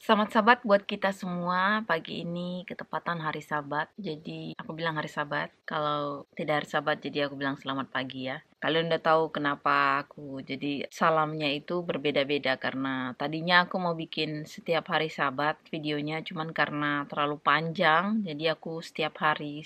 Selamat Sabat buat kita semua. Pagi ini ketepatan hari Sabat. Jadi aku bilang hari Sabat. Kalau tidak hari Sabat jadi aku bilang selamat pagi ya. Kalian udah tahu kenapa aku jadi salamnya itu berbeda-beda, karena tadinya aku mau bikin setiap hari Sabat videonya, cuman karena terlalu panjang jadi aku setiap hari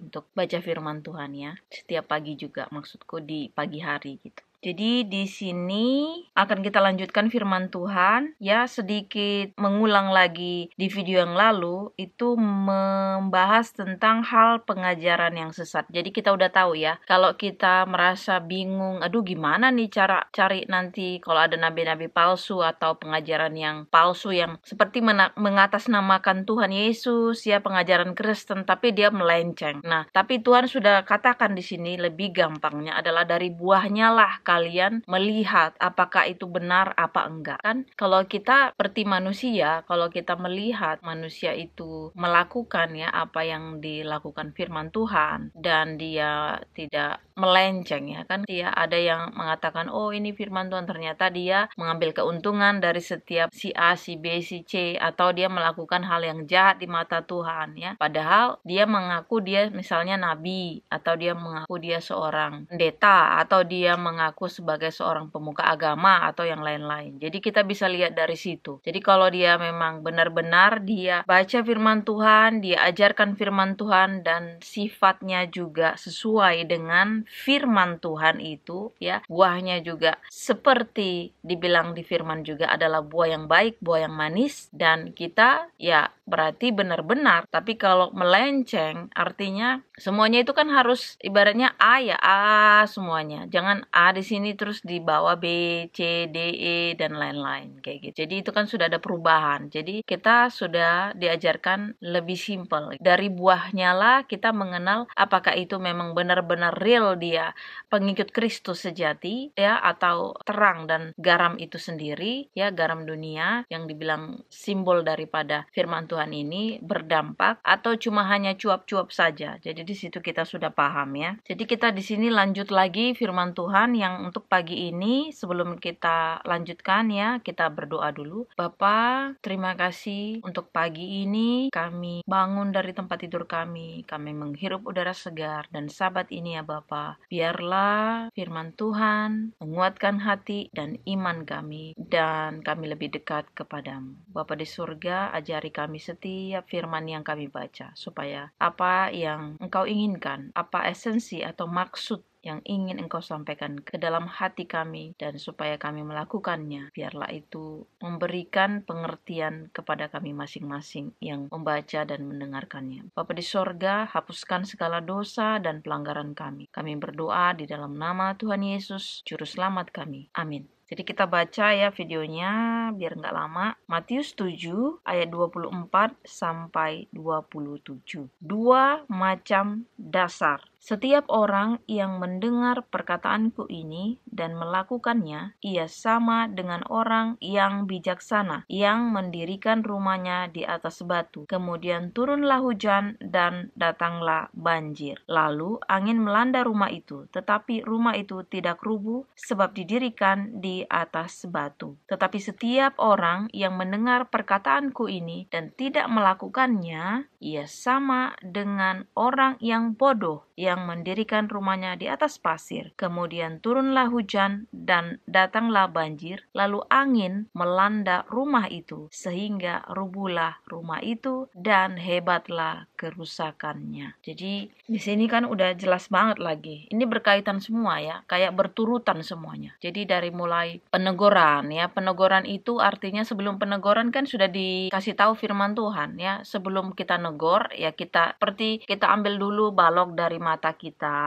untuk baca firman Tuhan ya. Setiap pagi juga, maksudku di pagi hari gitu. Jadi di sini akan kita lanjutkan firman Tuhan ya, sedikit mengulang lagi di video yang lalu itu membahas tentang hal pengajaran yang sesat. Jadi kita udah tahu ya, kalau kita merasa bingung, aduh gimana nih cara cari nanti kalau ada nabi-nabi palsu atau pengajaran yang palsu yang seperti mengatasnamakan Tuhan Yesus ya, pengajaran Kristen tapi dia melenceng. Nah, tapi Tuhan sudah katakan di sini lebih gampangnya adalah dari buahnya lah kalian melihat apakah itu benar apa enggak. Kan kalau kita seperti manusia, kalau kita melihat manusia itu melakukan ya apa yang dilakukan firman Tuhan dan dia tidak melenceng ya kan, dia ada yang mengatakan oh ini firman Tuhan, ternyata dia mengambil keuntungan dari setiap si A, si B, si C, atau dia melakukan hal yang jahat di mata Tuhan ya, padahal dia mengaku dia misalnya nabi, atau dia mengaku dia seorang pendeta, atau dia mengaku sebagai seorang pemuka agama atau yang lain-lain. Jadi kita bisa lihat dari situ. Jadi kalau dia memang benar-benar dia baca firman Tuhan, dia ajarkan firman Tuhan dan sifatnya juga sesuai dengan firman Tuhan itu ya, buahnya juga seperti dibilang di firman juga adalah buah yang baik, buah yang manis, dan kita ya berarti benar-benar. Tapi kalau melenceng artinya semuanya itu kan harus ibaratnya A ya A semuanya. Jangan A di sini terus di bawah B, C, D, E dan lain-lain kayak gitu. Jadi itu kan sudah ada perubahan. Jadi kita sudah diajarkan lebih simpel. Dari buahnya lah kita mengenal apakah itu memang benar-benar real dia pengikut Kristus sejati ya, atau terang dan garam itu sendiri ya, garam dunia yang dibilang simbol daripada firman Tuhan ini berdampak, atau cuma hanya cuap-cuap saja. Jadi di situ kita sudah paham ya. Jadi kita di sini lanjut lagi firman Tuhan yang untuk pagi ini. Sebelum kita lanjutkan ya, kita berdoa dulu. Bapa, terima kasih untuk pagi ini kami bangun dari tempat tidur kami menghirup udara segar dan Sabat ini ya Bapa. Biarlah firman Tuhan menguatkan hati dan iman kami, dan kami lebih dekat kepadamu. Bapa di surga, ajari kami setiap firman yang kami baca, supaya apa yang Engkau inginkan, apa esensi atau maksud yang ingin Engkau sampaikan ke dalam hati kami, dan supaya kami melakukannya, biarlah itu memberikan pengertian kepada kami masing-masing yang membaca dan mendengarkannya. Bapa di sorga, hapuskan segala dosa dan pelanggaran kami. Kami berdoa di dalam nama Tuhan Yesus, Juru Selamat kami. Amin. Jadi kita baca ya videonya biar nggak lama. Matius 7 ayat 24 sampai 27. Dua macam dasar. Setiap orang yang mendengar perkataanku ini dan melakukannya, ia sama dengan orang yang bijaksana yang mendirikan rumahnya di atas batu. Kemudian turunlah hujan dan datanglah banjir. Lalu angin melanda rumah itu, tetapi rumah itu tidak rubuh sebab didirikan di atas batu. Tetapi setiap orang yang mendengar perkataanku ini dan tidak melakukannya, ia sama dengan orang yang bodoh yang mendirikan rumahnya di atas pasir. Kemudian turunlah hujan dan datanglah banjir, lalu angin melanda rumah itu sehingga rubuhlah rumah itu dan hebatlah kerusakannya. Jadi di sini kan udah jelas banget lagi. Ini berkaitan semua ya, kayak berturutan semuanya. Jadi dari mulai peneguran ya, peneguran itu artinya sebelum peneguran kan sudah dikasih tahu firman Tuhan ya. Sebelum kita negor ya, kita seperti kita ambil dulu balok dari mata kita,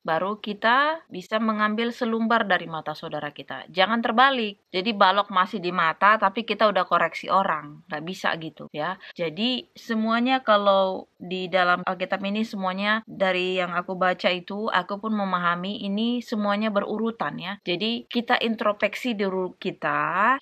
baru kita bisa mengambil selumbar dari mata saudara kita. Jangan terbalik. Jadi balok masih di mata tapi kita udah koreksi orang. Nggak bisa gitu ya. Jadi semuanya kalau di dalam Alkitab ini semuanya dari yang aku baca itu, aku pun memahami ini semuanya berurutan ya. Jadi kita introspeksi dulu kita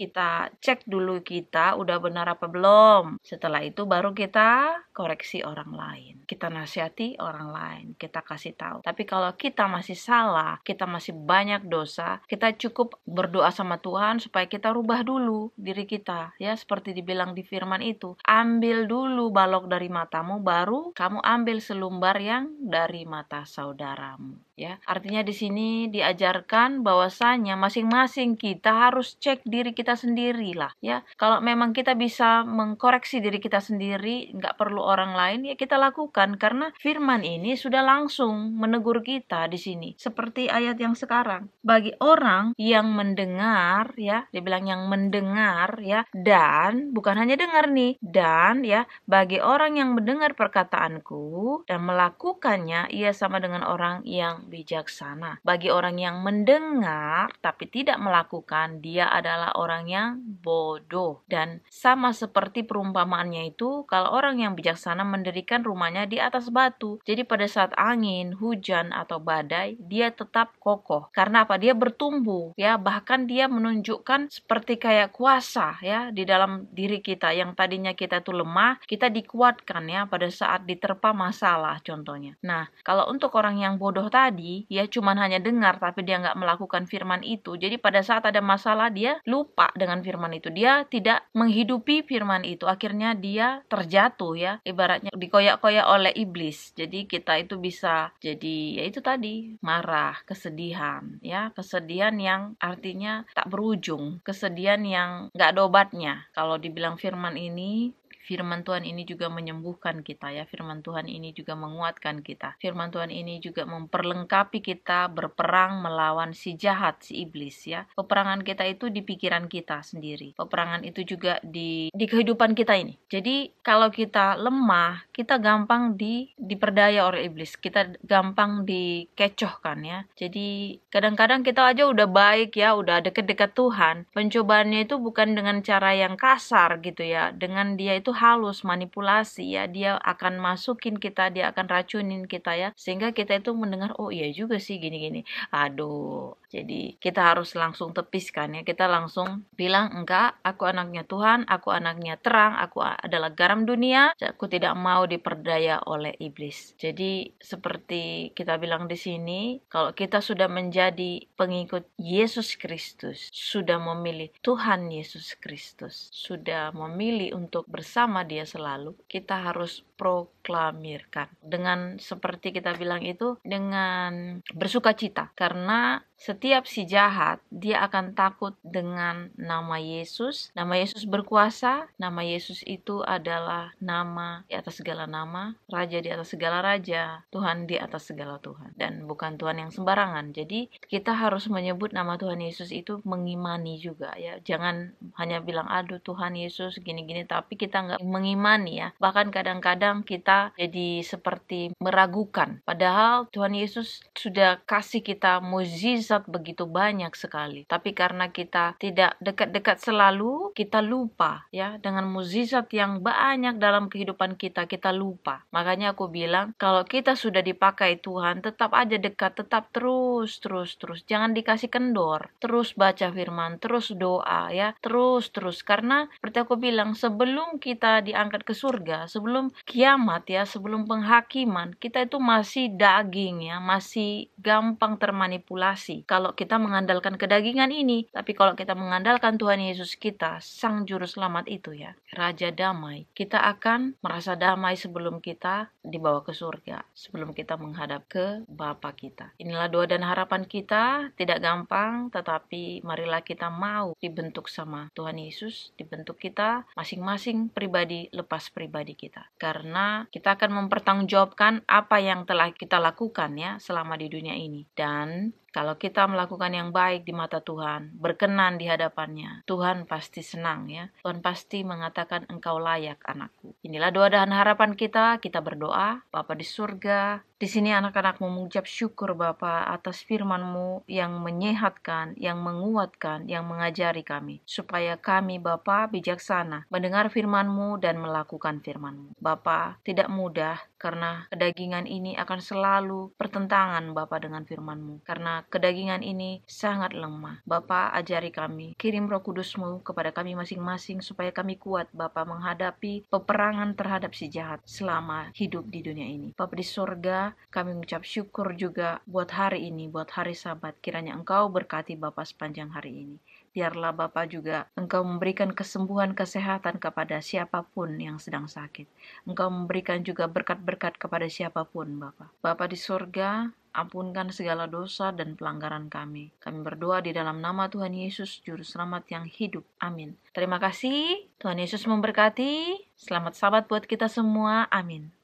cek dulu kita udah benar apa belum. Setelah itu baru kita koreksi orang lain. Kita nasihati orang lain. Kita kita kasih tahu. Tapi kalau kita masih salah, kita masih banyak dosa, kita cukup berdoa sama Tuhan supaya kita rubah dulu diri kita. Ya, seperti dibilang di firman itu, ambil dulu balok dari matamu, baru kamu ambil selumbar yang dari mata saudaramu. Ya, artinya di sini diajarkan bahwasanya masing-masing kita harus cek diri kita sendiri lah. Ya, kalau memang kita bisa mengkoreksi diri kita sendiri, nggak perlu orang lain, ya kita lakukan, karena firman ini sudah langsung menegur kita di sini. Seperti ayat yang sekarang, bagi orang yang mendengar, ya, dibilang yang mendengar, ya, dan bukan hanya dengar nih, dan ya, bagi orang yang mendengar perkataanku dan melakukannya, ia sama dengan orang yang bijaksana. Bagi orang yang mendengar tapi tidak melakukan, dia adalah orang yang bodoh. Dan sama seperti perumpamaannya itu, kalau orang yang bijaksana mendirikan rumahnya di atas batu. Jadi pada saat angin, hujan atau badai, dia tetap kokoh. Karena apa? Dia bertumbuh, ya, bahkan dia menunjukkan seperti kayak kuasa, ya, di dalam diri kita yang tadinya kita itu lemah, kita dikuatkan, ya, pada saat diterpa masalah contohnya. Nah, kalau untuk orang yang bodoh tadi, ya cuman hanya dengar tapi dia nggak melakukan firman itu. Jadi pada saat ada masalah dia lupa dengan firman itu. Dia tidak menghidupi firman itu. Akhirnya dia terjatuh, ya. Ibaratnya dikoyak-koyak oleh iblis. Jadi kita itu bisa jadi, ya itu tadi, marah, kesedihan, ya. Kesedihan yang artinya tak berujung. Kesedihan yang nggak ada obatnya. Kalau dibilang firman Tuhan ini juga menyembuhkan kita, ya. Firman Tuhan ini juga menguatkan kita. Firman Tuhan ini juga memperlengkapi kita berperang melawan si jahat, si iblis, ya. Peperangan kita itu di pikiran kita sendiri. Peperangan itu juga di kehidupan kita ini. Jadi kalau kita lemah, kita gampang diperdaya oleh iblis. Kita gampang dikecohkan, ya. Jadi kadang-kadang kita aja udah baik, ya, udah deket-deket Tuhan. Pencobaannya itu bukan dengan cara yang kasar gitu, ya. Dengan dia itu halus, manipulasi, ya. Dia akan masukin kita, dia akan racunin kita, ya. Sehingga kita itu mendengar, oh iya juga sih gini-gini. Aduh, jadi kita harus langsung tepiskan, ya. Kita langsung bilang, enggak, aku anaknya Tuhan, aku anaknya terang, aku adalah garam dunia, aku tidak mau diperdaya oleh iblis. Jadi seperti kita bilang di sini, kalau kita sudah menjadi pengikut Yesus Kristus, sudah memilih Tuhan Yesus Kristus, sudah memilih untuk bersama dia selalu, kita harus proklamirkan dengan seperti kita bilang itu, dengan bersuka cita, karena setiap si jahat dia akan takut dengan nama Yesus. Nama Yesus berkuasa. Nama Yesus itu adalah nama di atas segala nama, Raja di atas segala raja, Tuhan di atas segala Tuhan, dan bukan Tuhan yang sembarangan. Jadi kita harus menyebut nama Tuhan Yesus itu mengimani juga, ya. Jangan hanya bilang aduh Tuhan Yesus gini-gini tapi kita nggak mengimani, ya. Bahkan kadang-kadang kita jadi seperti meragukan, padahal Tuhan Yesus sudah kasih kita mukjizat begitu banyak sekali. Tapi karena kita tidak dekat-dekat selalu, kita lupa, ya, dengan mukjizat yang banyak dalam kehidupan kita, kita lupa. Makanya aku bilang, kalau kita sudah dipakai Tuhan, tetap aja dekat, tetap terus. Jangan dikasih kendor. Terus baca firman, terus doa, ya, terus. Karena seperti aku bilang, sebelum kita diangkat ke surga, sebelum kiamat, ya, sebelum penghakiman, kita itu masih daging, ya, masih gampang termanipulasi kalau kita mengandalkan kedagingan ini. Tapi kalau kita mengandalkan Tuhan Yesus kita, Sang Juru Selamat itu, ya, Raja Damai, kita akan merasa damai sebelum kita dibawa ke surga, sebelum kita menghadap ke Bapa kita. Inilah doa dan harapan kita, tidak gampang, tetapi marilah kita mau dibentuk sama Tuhan Yesus, dibentuk kita masing-masing pribadi lepas pribadi kita. Karena kita akan mempertanggungjawabkan apa yang telah kita lakukan, ya, selama di dunia ini. Dan kalau kita melakukan yang baik di mata Tuhan, berkenan di hadapannya, Tuhan pasti senang, ya. Tuhan pasti mengatakan engkau layak anakku. Inilah doa dan harapan kita berdoa. Bapa di surga, di sini anak-anak mengucap syukur Bapa atas firman-Mu yang menyehatkan, yang menguatkan, yang mengajari kami. Supaya kami Bapa bijaksana mendengar firman-Mu dan melakukan firman-Mu. Bapa, tidak mudah karena kedagingan ini akan selalu bertentangan Bapa dengan firman-Mu. Karena kedagingan ini sangat lemah. Bapa, ajari kami, kirim Roh Kudus-Mu kepada kami masing-masing supaya kami kuat Bapa menghadapi peperangan terhadap si jahat selama hidup di dunia ini. Bapa di surga, surga, kami mengucap syukur juga buat hari ini, buat hari Sabat. Kiranya Engkau berkati Bapa sepanjang hari ini. Biarlah Bapa juga Engkau memberikan kesembuhan, kesehatan kepada siapapun yang sedang sakit. Engkau memberikan juga berkat-berkat kepada siapapun, Bapa. Bapa di surga, ampunkan segala dosa dan pelanggaran kami. Kami berdoa di dalam nama Tuhan Yesus, Juru Selamat yang hidup. Amin. Terima kasih. Tuhan Yesus memberkati. Selamat Sabat buat kita semua. Amin.